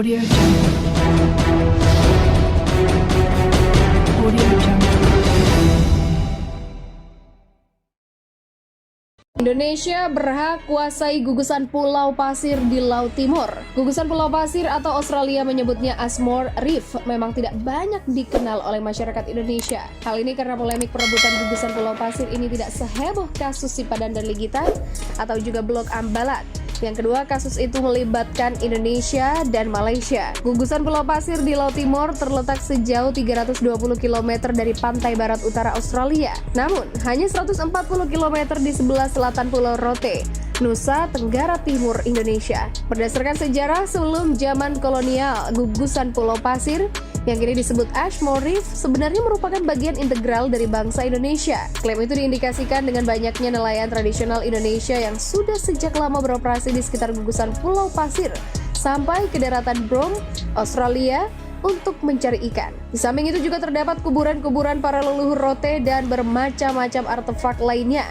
Audio Jungle. Audio Jungle. Indonesia berhak kuasai gugusan pulau pasir di Laut Timur. Gugusan pulau pasir atau Australia menyebutnya Ashmore Reef memang tidak banyak dikenal oleh masyarakat Indonesia. Hal ini karena polemik perebutan gugusan pulau pasir ini tidak seheboh kasus Sipadan dan Ligitan atau juga Blok Ambalat. Yang kedua, kasus itu melibatkan Indonesia dan Malaysia. Gugusan pulau pasir di Laut Timur terletak sejauh 320 km dari pantai barat utara Australia. Namun, hanya 140 km di sebelah selatan Pulau Rote, Nusa Tenggara Timur, Indonesia. Berdasarkan sejarah, sebelum zaman kolonial, gugusan pulau pasir yang kini disebut Ashmore Reef sebenarnya merupakan bagian integral dari bangsa Indonesia. Klaim itu diindikasikan dengan banyaknya nelayan tradisional Indonesia yang sudah sejak lama beroperasi di sekitar gugusan pulau pasir sampai ke daratan Broome, Australia untuk mencari ikan. Di samping itu juga terdapat kuburan-kuburan para leluhur Rote dan bermacam-macam artefak lainnya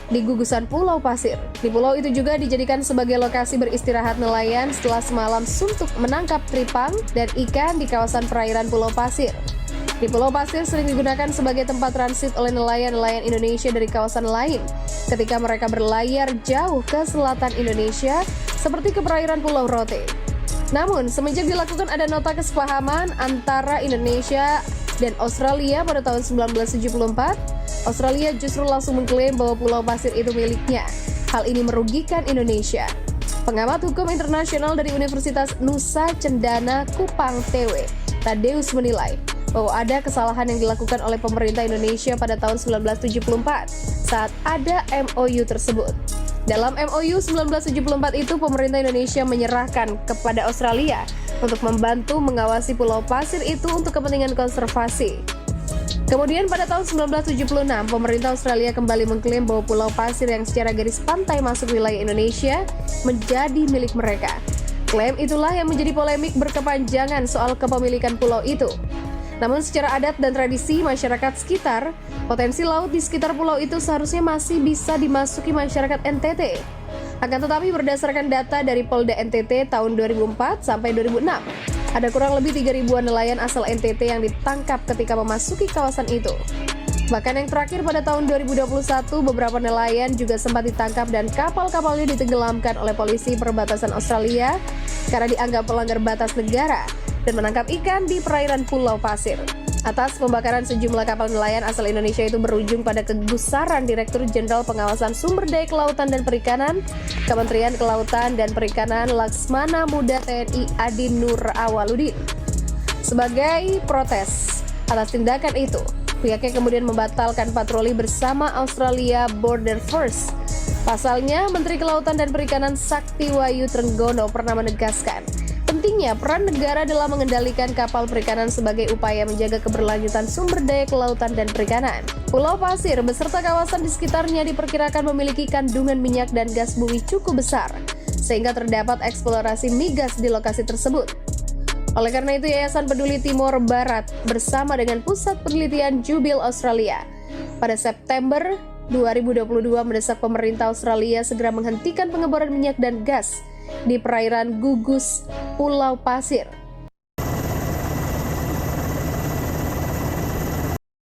di gugusan pulau pasir. Di pulau itu juga dijadikan sebagai lokasi beristirahat nelayan setelah semalam suntuk menangkap tripang dan ikan di kawasan perairan pulau pasir. Di pulau pasir sering digunakan sebagai tempat transit oleh nelayan-nelayan Indonesia dari kawasan lain ketika mereka berlayar jauh ke selatan Indonesia seperti ke perairan pulau Rote. Namun, semenjak dilakukan ada nota kesepahaman antara Indonesia dan Australia pada tahun 1974, Australia justru langsung mengklaim bahwa pulau pasir itu miliknya. Hal ini merugikan Indonesia. Pengamat hukum internasional dari Universitas Nusa Cendana Kupang TW, Tadeus menilai bahwa ada kesalahan yang dilakukan oleh pemerintah Indonesia pada tahun 1974 saat ada MOU tersebut. Dalam MOU 1974 itu, pemerintah Indonesia menyerahkan kepada Australia untuk membantu mengawasi pulau pasir itu untuk kepentingan konservasi. Kemudian pada tahun 1976, pemerintah Australia kembali mengklaim bahwa pulau pasir yang secara garis pantai masuk wilayah Indonesia menjadi milik mereka. Klaim itulah yang menjadi polemik berkepanjangan soal kepemilikan pulau itu. Namun secara adat dan tradisi masyarakat sekitar, potensi laut di sekitar pulau itu seharusnya masih bisa dimasuki masyarakat NTT. Akan tetapi berdasarkan data dari Polda NTT tahun 2004 sampai 2006, ada kurang lebih 3.000-an nelayan asal NTT yang ditangkap ketika memasuki kawasan itu. Bahkan yang terakhir pada tahun 2021, beberapa nelayan juga sempat ditangkap dan kapal-kapalnya ditenggelamkan oleh polisi perbatasan Australia karena dianggap pelanggar batas negara dan menangkap ikan di perairan Pulau Pasir. Atas pembakaran sejumlah kapal nelayan asal Indonesia itu berujung pada kegusaran Direktur Jenderal Pengawasan Sumber Daya Kelautan dan Perikanan, Kementerian Kelautan dan Perikanan Laksmana Muda TNI Adi Nur Awaludin. Sebagai protes atas tindakan itu, pihaknya kemudian membatalkan patroli bersama Australia Border Force. Pasalnya, Menteri Kelautan dan Perikanan Sakti Wahyu Trenggono pernah menegaskan pentingnya peran negara dalam mengendalikan kapal perikanan sebagai upaya menjaga keberlanjutan sumber daya kelautan dan perikanan. Pulau Pasir beserta kawasan di sekitarnya diperkirakan memiliki kandungan minyak dan gas bumi cukup besar, sehingga terdapat eksplorasi migas di lokasi tersebut. Oleh karena itu, Yayasan Peduli Timor Barat bersama dengan Pusat Penelitian Jubil Australia pada September 2022 mendesak pemerintah Australia segera menghentikan pengeboran minyak dan gas di perairan gugus Pulau Pasir